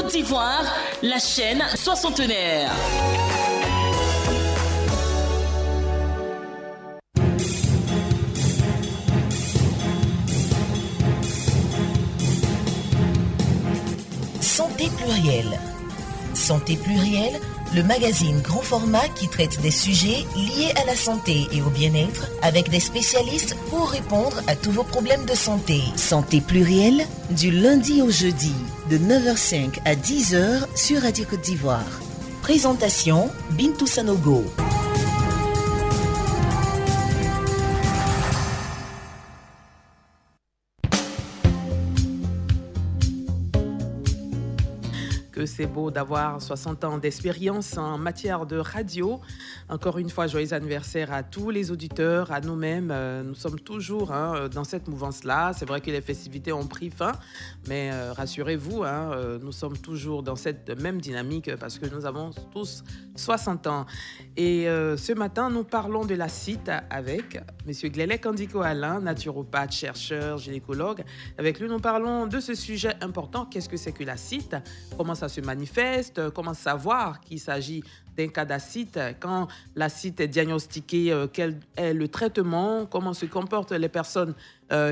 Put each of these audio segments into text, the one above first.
Côte d'Ivoire, la chaîne soixantenaire. Santé plurielle. Santé plurielle, le magazine grand format qui traite des sujets liés à la santé et au bien-être avec des spécialistes pour répondre à tous vos problèmes de santé. Santé plurielle, du lundi au jeudi, de 9h05 à 10h sur Radio Côte d'Ivoire. Présentation, Bintou Sanogo. Que c'est beau d'avoir 60 ans d'expérience en matière de radio. Encore une fois, joyeux anniversaire à tous les auditeurs, à nous-mêmes. Nous sommes toujours dans cette mouvance-là. C'est vrai que les festivités ont pris fin, mais rassurez-vous, nous sommes toujours dans cette même dynamique parce que nous avons tous 60 ans. Et ce matin, nous parlons de la CIT avec M. Glélé Kandiko Alain, naturopathe, chercheur, gynécologue. Avec lui, nous parlons de ce sujet important. Qu'est-ce que c'est que la CIT ? Comment ça se manifeste, comment savoir qu'il s'agit d'un cas d'acide, quand l'acide est diagnostiqué, quel est le traitement, comment se comportent les personnes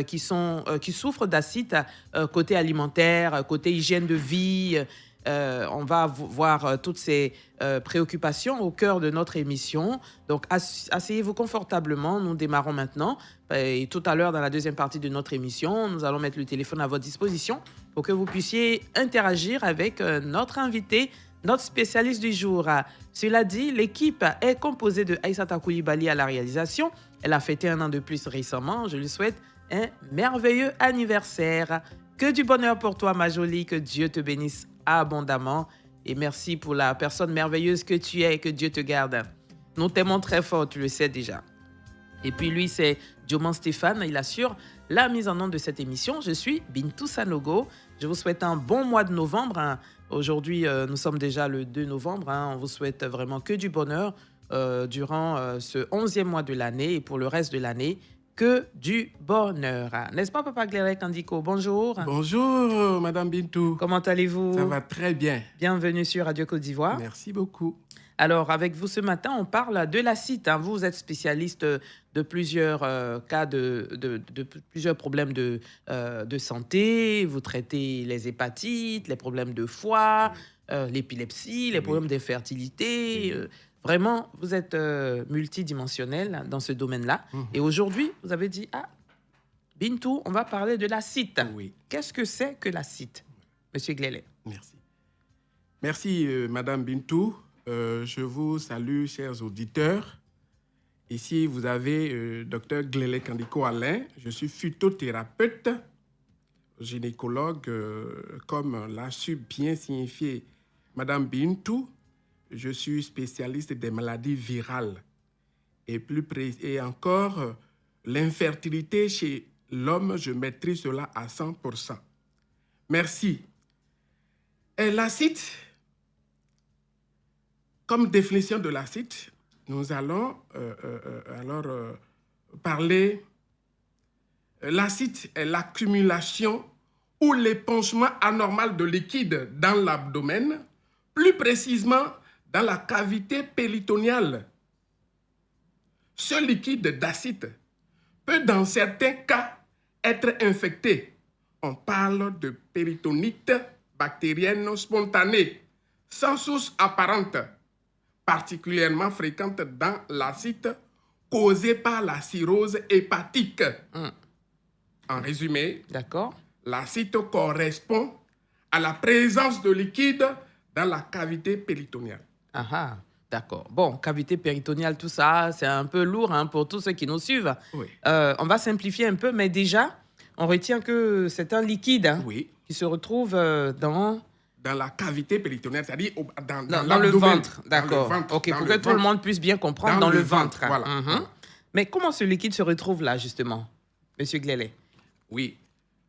qui souffrent d'acide, côté alimentaire, côté hygiène de vie. On va voir toutes ces préoccupations au cœur de notre émission. Donc, asseyez-vous confortablement. Nous démarrons maintenant. Et tout à l'heure, dans la deuxième partie de notre émission, nous allons mettre le téléphone à votre disposition pour que vous puissiez interagir avec notre invité, notre spécialiste du jour. Cela dit, l'équipe est composée de Aïssata Koulibaly à la réalisation. Elle a fêté 1 an de plus récemment. Je lui souhaite un merveilleux anniversaire. Que du bonheur pour toi, ma jolie. Que Dieu te bénisse abondamment. Et merci pour la personne merveilleuse que tu es et que Dieu te garde. Nous t'aimons très fort, tu le sais déjà. Et puis lui, c'est Dioman Stéphane. Il assure la mise en onde de cette émission. Je suis Bintou Sanogo. Je vous souhaite un bon mois de novembre. Aujourd'hui, nous sommes déjà le 2 novembre. On vous souhaite vraiment que du bonheur durant ce 11e mois de l'année et pour le reste de l'année. Que du bonheur. N'est-ce pas, Papa Glélé Kandiko? Bonjour. Bonjour, Madame Bintou. Comment allez-vous? Ça va très bien. Bienvenue sur Radio Côte d'Ivoire. Merci beaucoup. Alors, avec vous ce matin, on parle de la CIT. Vous êtes spécialiste de plusieurs cas, de plusieurs problèmes de santé. Vous traitez les hépatites, les problèmes de foie, l'épilepsie, les problèmes d'infertilité. Vraiment, vous êtes multidimensionnel dans ce domaine-là. Et aujourd'hui, vous avez dit, Bintou, on va parler de la CIT. Oui. Qu'est-ce que c'est que la CIT, Monsieur Glélé? Merci. Merci, Madame Bintou. Je vous salue, chers auditeurs. Ici, vous avez Dr Glélé Kandiko Alain. Je suis phytothérapeute, gynécologue, comme l'a su bien signifier Madame Bintou. Je suis spécialiste des maladies virales et encore l'infertilité chez l'homme, je maîtrise cela à 100%. Merci. Et l'acide, comme définition de l'acide, nous allons parler. L'acide est l'accumulation ou l'épanchement anormal de liquide dans l'abdomen, plus précisément dans la cavité péritonéale. Ce liquide d'acide peut, dans certains cas, être infecté. On parle de péritonite bactérienne spontanée, sans source apparente, particulièrement fréquente dans l'acide causée par la cirrhose hépatique. En résumé, l'acide correspond à la présence de liquide dans la cavité péritonéale. D'accord. Bon, cavité péritonéale, tout ça, c'est un peu lourd pour tous ceux qui nous suivent. Oui. On va simplifier un peu, mais déjà, on retient que c'est un liquide qui se retrouve dans la cavité péritonéale, c'est-à-dire dans le ventre. D'accord. Ok, pour que tout le monde puisse bien comprendre, dans le ventre. Voilà. Mais comment ce liquide se retrouve là, justement, Monsieur Glélé? Oui.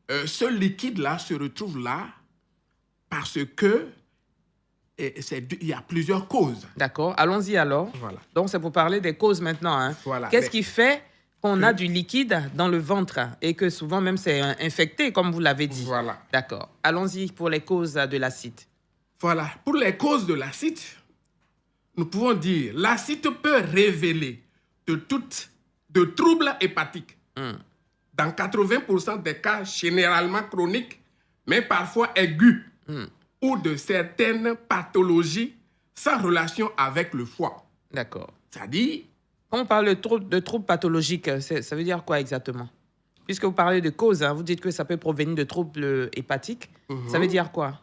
Ce liquide-là se retrouve là parce que il y a plusieurs causes. D'accord. Allons-y alors. Voilà. Donc, c'est pour parler des causes maintenant. Voilà. Qu'est-ce qui fait qu'on a du liquide dans le ventre et que souvent même c'est infecté, comme vous l'avez dit? Voilà. D'accord. Allons-y pour les causes de l'acide. Voilà. Pour les causes de l'acide, nous pouvons dire l'acide peut révéler de troubles hépatiques. Dans 80% des cas généralement chroniques, mais parfois aigus, ou de certaines pathologies sans relation avec le foie. D'accord. C'est-à-dire... Quand on parle de troubles pathologiques, ça veut dire quoi exactement? Puisque vous parlez de causes, hein, vous dites que ça peut provenir de troubles hépatiques. Ça veut dire quoi?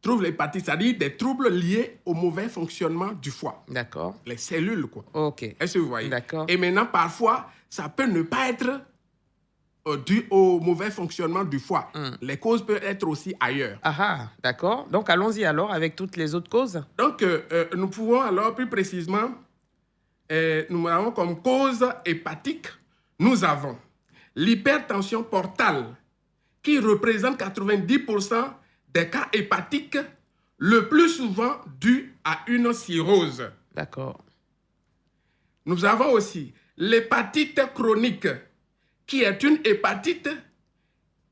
Troubles hépatiques, c'est-à-dire des troubles liés au mauvais fonctionnement du foie. D'accord. Les cellules, quoi. OK. Est-ce que vous voyez? D'accord. Et maintenant, parfois, ça peut ne pas être dû au mauvais fonctionnement du foie. Les causes peuvent être aussi ailleurs. Ah, d'accord. Donc, allons-y alors avec toutes les autres causes. Donc, nous pouvons alors plus précisément, nous avons comme cause hépatique, nous avons l'hypertension portale, qui représente 90% des cas hépatiques, le plus souvent dû à une cirrhose. D'accord. Nous avons aussi l'hépatite chronique, qui est une hépatite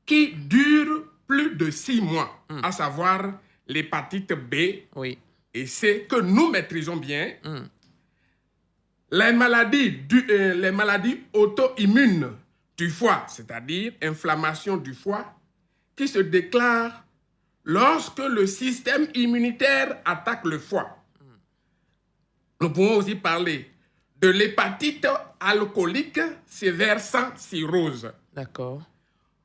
qui dure plus de 6 mois, à savoir l'hépatite B et C, que nous maîtrisons bien. Les maladies auto-immunes du foie, c'est-à-dire inflammation du foie, qui se déclarent lorsque le système immunitaire attaque le foie. Nous pouvons aussi parler de l'hépatite alcoolique sévère sans cirrhose. D'accord.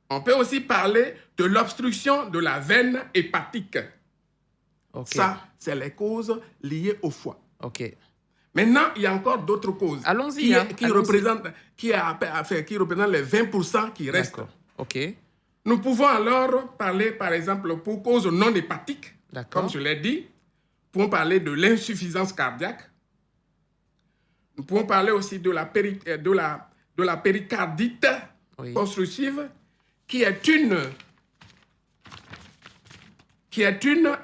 On peut aussi parler de l'obstruction de la veine hépatique. Okay. Ça, c'est les causes liées au foie. OK. Maintenant, il y a encore d'autres causes. Allons-y. Qui représentent les 20% qui restent. D'accord. OK. Nous pouvons alors parler, par exemple, pour causes non hépatiques, comme je l'ai dit. Nous pouvons parler de l'insuffisance cardiaque. Nous pouvons parler aussi de la péricardite constructive, qui est une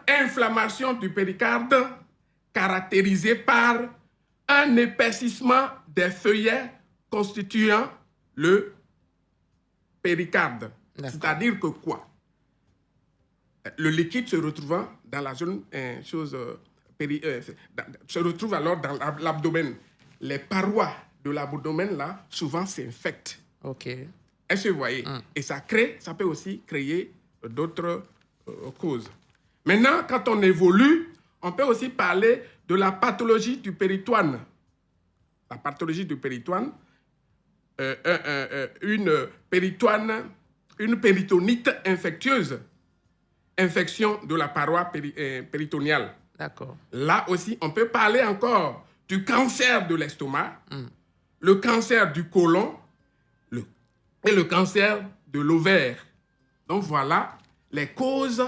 inflammation du péricarde caractérisée par un épaississement des feuillets constituant le péricarde. C'est-à-dire que quoi? Le liquide se retrouvant dans la zone se retrouve alors dans l'abdomen. Les parois de l'abdomen, là, souvent s'infectent. OK. Est-ce que vous voyez? Et ça peut aussi créer d'autres causes. Maintenant, quand on évolue, on peut aussi parler de la pathologie du péritoine. La pathologie du péritoine, une péritonite infectieuse, infection de la paroi péritoniale. D'accord. Là aussi, on peut parler encore du cancer de l'estomac, le cancer du côlon et le cancer de l'ovaire. Donc voilà les causes,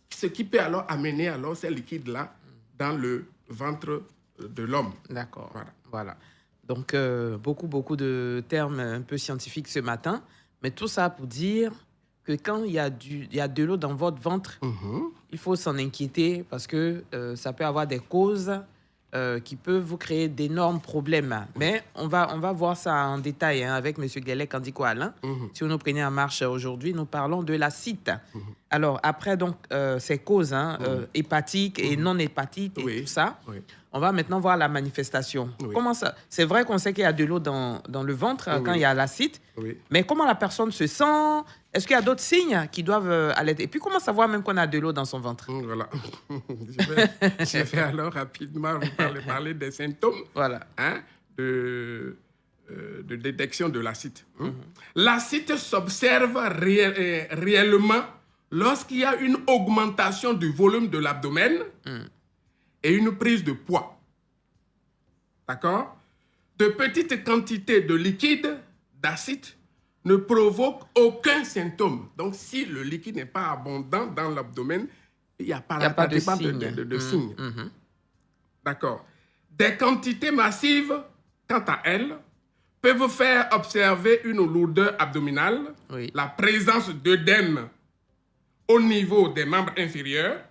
ce qui peut alors amener alors ces liquides-là dans le ventre de l'homme. D'accord. Voilà. Donc, beaucoup de termes un peu scientifiques ce matin, mais tout ça pour dire que quand il y a de l'eau dans votre ventre, il faut s'en inquiéter parce que ça peut avoir des causes qui peuvent vous créer d'énormes problèmes. Mais on va voir ça en détail avec M. Guélec Kandiko-Alain. Si vous nous prenez en marche aujourd'hui, nous parlons de l'acide. Alors, après donc, ces causes hépatiques et non hépatiques et tout ça, on va maintenant voir la manifestation. Comment ça? C'est vrai qu'on sait qu'il y a de l'eau dans le ventre quand il y a l'acide, mais comment la personne se sent? Est-ce qu'il y a d'autres signes qui doivent alerter? Et puis, comment savoir même qu'on a de l'eau dans son ventre? Voilà. Je vais alors rapidement vous parler des symptômes de détection de l'acide. L'acide s'observe réellement lorsqu'il y a une augmentation du volume de l'abdomen et une prise de poids. D'accord? De petites quantités de liquide, d'acide, ne provoquent aucun symptôme. Donc, si le liquide n'est pas abondant dans l'abdomen, il n'y a pas de signe. D'accord. Des quantités massives, quant à elles, peuvent faire observer une lourdeur abdominale, la présence d'œdème au niveau des membres inférieurs,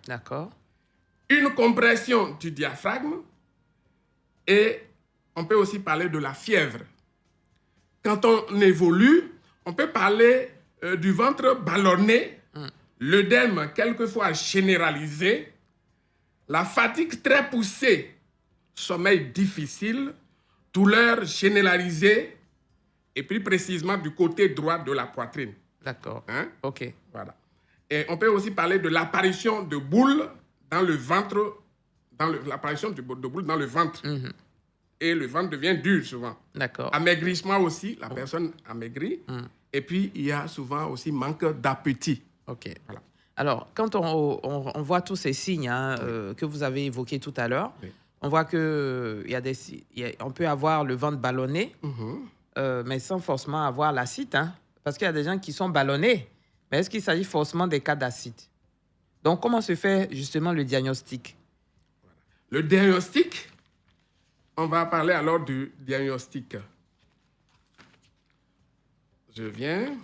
une compression du diaphragme, et on peut aussi parler de la fièvre. Quand on évolue, on peut parler du ventre ballonné, l'œdème quelquefois généralisé, la fatigue très poussée, sommeil difficile, douleur généralisée, et plus précisément du côté droit de la poitrine. D'accord. Hein? OK. Voilà. Et on peut aussi parler de l'apparition de boules dans le ventre, l'apparition de boules dans le ventre. Mm-hmm. Et le ventre devient dur souvent. D'accord. Amaigrissement aussi, la personne amaigrit. Et puis, il y a souvent aussi manque d'appétit. OK. Voilà. Alors, quand on voit tous ces signes que vous avez évoqués tout à l'heure, on voit qu'on peut avoir le ventre ballonné, mais sans forcément avoir l'acide. Parce qu'il y a des gens qui sont ballonnés. Mais est-ce qu'il s'agit forcément des cas d'acide? Donc, comment se fait justement le diagnostic? Le diagnostic, on va parler alors du diagnostic. Je viens.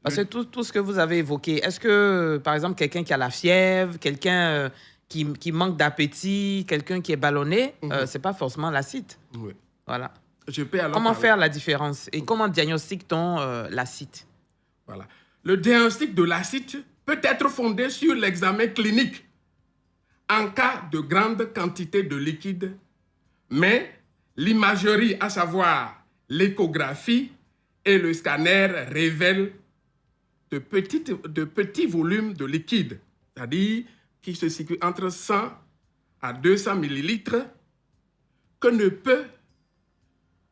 Parce que tout ce que vous avez évoqué, est-ce que, par exemple, quelqu'un qui a la fièvre, quelqu'un qui manque d'appétit, quelqu'un qui est ballonné, ce n'est pas forcément l'acide? Oui. Voilà. Comment faire la différence et comment diagnostique-t-on l'acide? Voilà. Le diagnostic de l'acide peut être fondé sur l'examen clinique en cas de grande quantité de liquide, mais l'imagerie, à savoir l'échographie et le scanner, révèlent de petits volumes de liquide, c'est-à-dire qui se situent entre 100 à 200 millilitres, que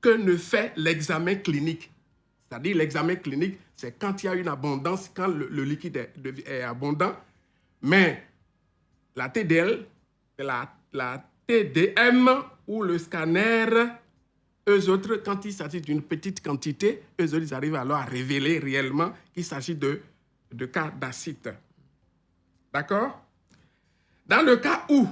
ne fait l'examen clinique. C'est-à-dire l'examen clinique, c'est quand il y a une abondance, quand le liquide est abondant, mais la TDL, la TDM ou le scanner, eux autres, quand il s'agit d'une petite quantité, eux autres, ils arrivent alors à révéler réellement qu'il s'agit de cas d'acide. D'accord? Dans le cas où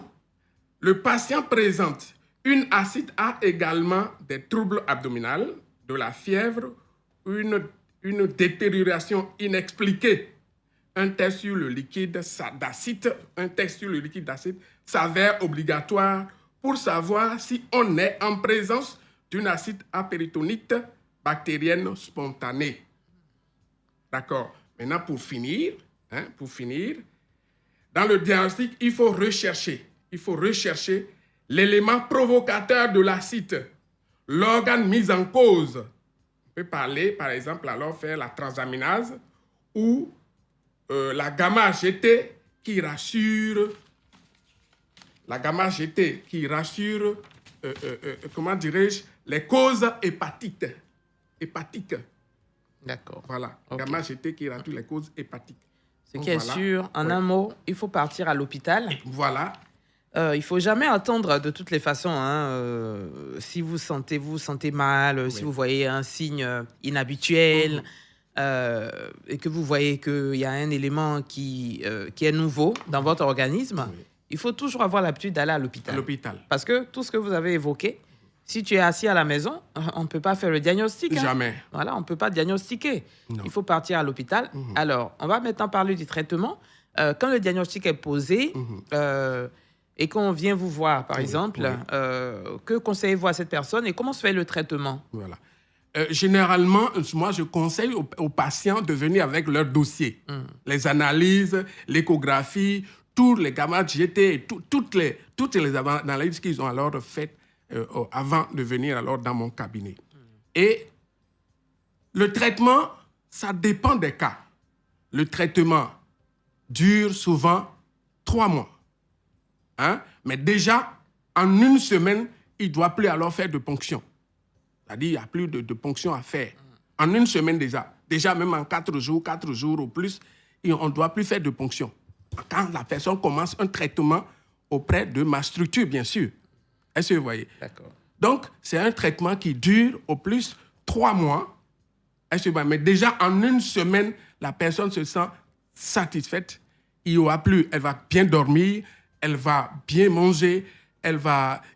le patient présente une acide a également des troubles abdominaux, de la fièvre, une détérioration inexpliquée. Un test sur le liquide d'acide s'avère obligatoire pour savoir si on est en présence d'une acide apéritonite bactérienne spontanée. D'accord. Maintenant, pour finir, dans le diagnostic, il faut rechercher l'élément provocateur de l'acide, l'organe mis en cause. On peut parler, par exemple, alors faire la transaminase ou la gamma-GT qui rassure, comment dirais-je, les causes hépatiques. D'accord. Voilà, okay. Gamma-GT qui rassure les causes hépatiques. Ce qui est sûr, en un mot, il faut partir à l'hôpital. Voilà. Il ne faut jamais attendre de toutes les façons. Si vous sentez mal, si vous voyez un signe inhabituel et que vous voyez qu'il y a un élément qui est nouveau dans votre organisme, il faut toujours avoir l'habitude d'aller à l'hôpital. Parce que tout ce que vous avez évoqué, si tu es assis à la maison, on ne peut pas faire le diagnostic. Jamais. Voilà, on ne peut pas diagnostiquer. Non. Il faut partir à l'hôpital. Alors, on va maintenant parler du traitement. Quand le diagnostic est posé... et qu'on vient vous voir, par exemple, que conseillez-vous à cette personne et comment se fait le traitement? Voilà. Généralement, moi, je conseille aux patients de venir avec leur dossier. Les analyses, l'échographie, tous les gamma-GT, toutes les analyses qu'ils ont alors faites avant de venir alors dans mon cabinet. Et le traitement, ça dépend des cas. Le traitement dure souvent 3 mois. Mais déjà, en 1 semaine, il ne doit plus alors faire de ponction. C'est-à-dire, il n'y a plus de ponction à faire. En 1 semaine déjà. Déjà, même en 4 jours ou plus, on ne doit plus faire de ponction. Quand la personne commence un traitement auprès de ma structure, bien sûr. Est-ce que vous voyez? D'accord. Donc, c'est un traitement qui dure au plus 3 mois. Est-ce que vous voyez? Mais déjà, en 1 semaine, la personne se sent satisfaite. Il n'y aura plus. Elle va bien dormir. Elle va bien manger,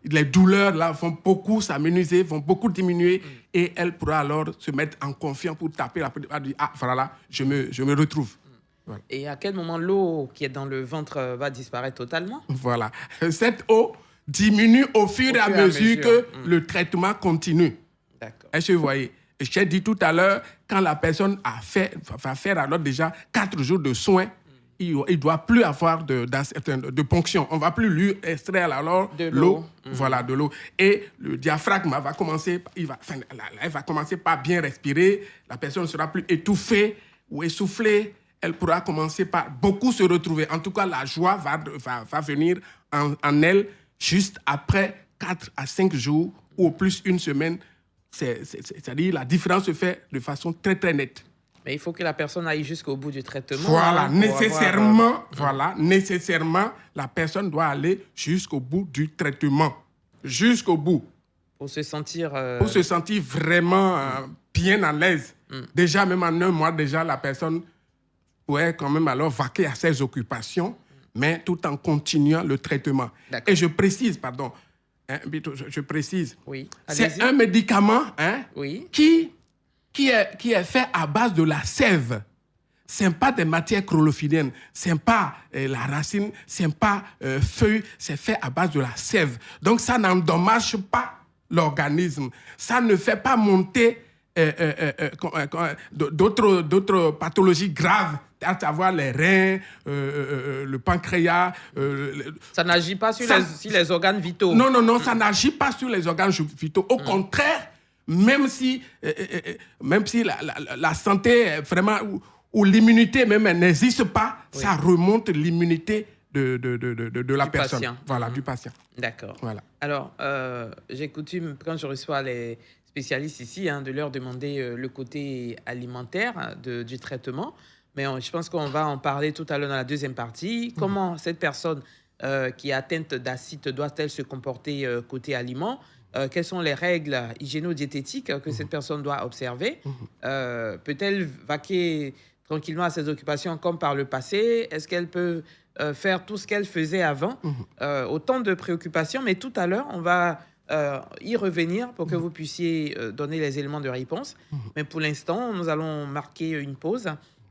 les douleurs là vont beaucoup s'amenuiser, vont beaucoup diminuer et elle pourra alors se mettre en confiance pour taper la porte et dire ah voilà, je me retrouve. Voilà. Et à quel moment l'eau qui est dans le ventre va disparaître totalement? Voilà. Cette eau diminue au fur et à mesure que le traitement continue. D'accord. Est-ce que vous voyez? J'ai dit tout à l'heure, quand la personne va faire alors déjà 4 jours de soins, il ne doit plus avoir de ponction. On ne va plus lui extraire alors de l'eau. Voilà, de l'eau. Et le diaphragme va commencer, elle va commencer par bien respirer. La personne ne sera plus étouffée ou essoufflée. Elle pourra commencer par beaucoup se retrouver. En tout cas, la joie va venir en elle juste après 4 à 5 jours ou au plus une semaine. C'est-à-dire la différence se fait de façon très, très nette. Mais il faut que la personne aille jusqu'au bout du traitement. Voilà, nécessairement, la personne doit aller jusqu'au bout du traitement. Jusqu'au bout. Pour se sentir... Pour se sentir vraiment bien à l'aise. Déjà, même en 1 mois, déjà, la personne pourrait quand même alors vaquer à ses occupations, mais tout en continuant le traitement. Et je précise, pardon, je précise, oui, c'est un médicament oui. qui est fait à base de la sève. Ce n'est pas des matières chlorophylliennes, ce n'est pas la racine, ce n'est pas feuille, c'est fait à base de la sève. Donc ça n'endommage pas l'organisme. Ça ne fait pas monter d'autres pathologies graves, à savoir les reins, le pancréas. Ça n'agit pas sur les organes vitaux. Non, ça n'agit pas sur les organes vitaux. Au contraire, même si la santé est vraiment, ou l'immunité même n'existe pas, oui. Ça remonte l'immunité de la personne. Patient. Voilà, du patient. D'accord. Voilà. Alors, j'ai coutume, quand je reçois les spécialistes ici, de leur demander le côté alimentaire du traitement. Mais je pense qu'on va en parler tout à l'heure dans la deuxième partie. Comment cette personne qui est atteinte d'acide doit-elle se comporter côté aliments? Quelles sont les règles hygiéno-diététiques que cette personne doit observer? Peut-elle vaquer tranquillement à ses occupations comme par le passé? Est-ce qu'elle peut faire tout ce qu'elle faisait avant? Autant de préoccupations, mais tout à l'heure, on va y revenir pour que vous puissiez donner les éléments de réponse. Mais pour l'instant, nous allons marquer une pause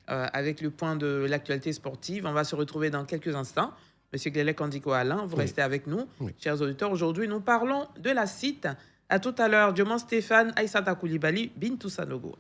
avec le point de l'actualité sportive. On va se retrouver dans quelques instants. Monsieur Glélec Kandiko Alain, vous restez avec nous. Chers auditeurs, aujourd'hui, nous parlons de la CIT. À tout à l'heure, Dioman Stéphane, Aïssata Koulibaly, Bintou Sanogo.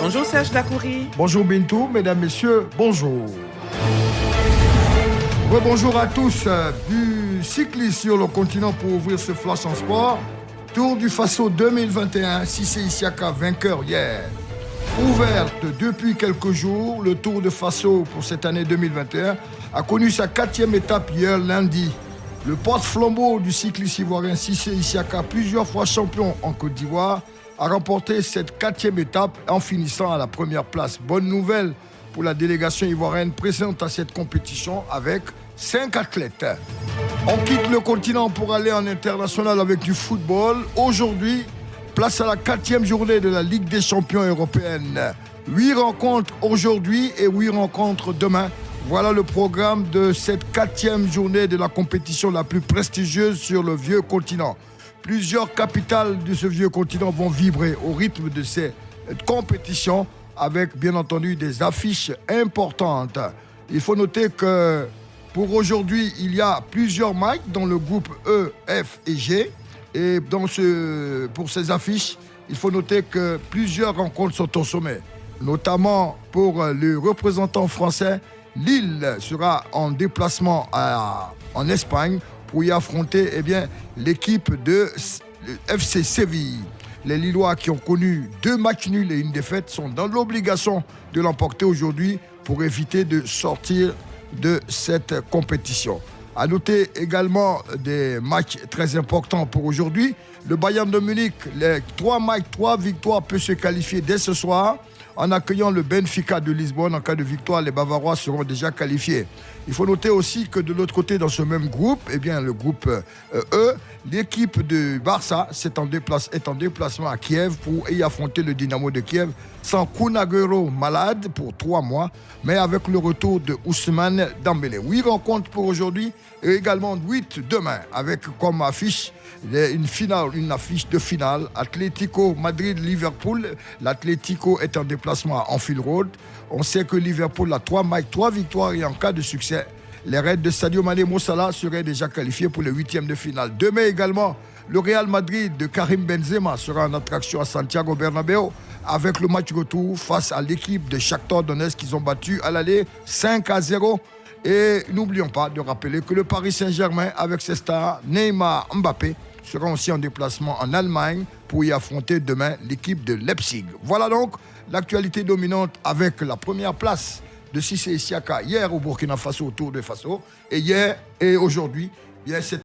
Bonjour Serge Dacoury. Bonjour Bintou, mesdames, messieurs, bonjour. Bonjour à tous. Du cyclisme sur le continent pour ouvrir ce flash en sport. Tour du Faso 2021, Cissé Isiaka vainqueur hier. Ouverte depuis quelques jours, le Tour de Faso pour cette année 2021 a connu sa 4e étape hier lundi. Le porte-flambeau du cycliste ivoirien Cissé Isiaka, plusieurs fois champion en Côte d'Ivoire, a remporté cette 4e étape en finissant à la première place. Bonne nouvelle pour la délégation ivoirienne présente à cette compétition avec 5 athlètes. On quitte le continent pour aller en international avec du football. Aujourd'hui, Place à la 4e journée de la Ligue des champions européenne. 8 rencontres aujourd'hui et 8 rencontres demain. Voilà le programme de cette 4e journée de la compétition la plus prestigieuse sur le vieux continent. Plusieurs capitales de ce vieux continent vont vibrer au rythme de ces compétitions avec bien entendu des affiches importantes. Il faut noter que pour aujourd'hui, il y a plusieurs matchs dans le groupe E, F et G. Et pour ces affiches, il faut noter que plusieurs rencontres sont au sommet. Notamment pour le représentant français, Lille sera en déplacement en Espagne pour y affronter l'équipe de FC Séville. Les Lillois qui ont connu 2 matchs nuls et une défaite sont dans l'obligation de l'emporter aujourd'hui pour éviter de sortir de cette compétition. À noter également des matchs très importants pour aujourd'hui. Le Bayern de Munich, les 3 matchs, 3 victoires peut se qualifier dès ce soir. En accueillant le Benfica de Lisbonne, en cas de victoire, les Bavarois seront déjà qualifiés. Il faut noter aussi que de l'autre côté, dans ce même groupe, le groupe E, l'équipe de Barça est en déplacement à Kiev pour y affronter le Dynamo de Kiev, sans Kun Agüero malade pour 3 mois, mais avec le retour de Ousmane Dembélé. 8 rencontres pour aujourd'hui et également 8 demain, avec comme affiche une affiche de finale. Atlético Madrid-Liverpool. L'Atlético est en déplacement à Anfield Road. On sait que Liverpool a 3 matchs, 3 victoires et en cas de succès, les Reds de Sadio Mané Mo Salah seraient déjà qualifiés pour le 8e de finale. Demain également, le Real Madrid de Karim Benzema sera en attraction à Santiago Bernabéu avec le match retour face à l'équipe de Shakhtar Donetsk qu'ils ont battu à l'aller 5-0. Et n'oublions pas de rappeler que le Paris Saint-Germain, avec ses stars Neymar, Mbappé, sera aussi en déplacement en Allemagne pour y affronter demain l'équipe de Leipzig. Voilà donc l'actualité dominante avec la première place de Cissé Isiaka hier au Burkina Faso, au Tour de Faso. Et hier et aujourd'hui, cette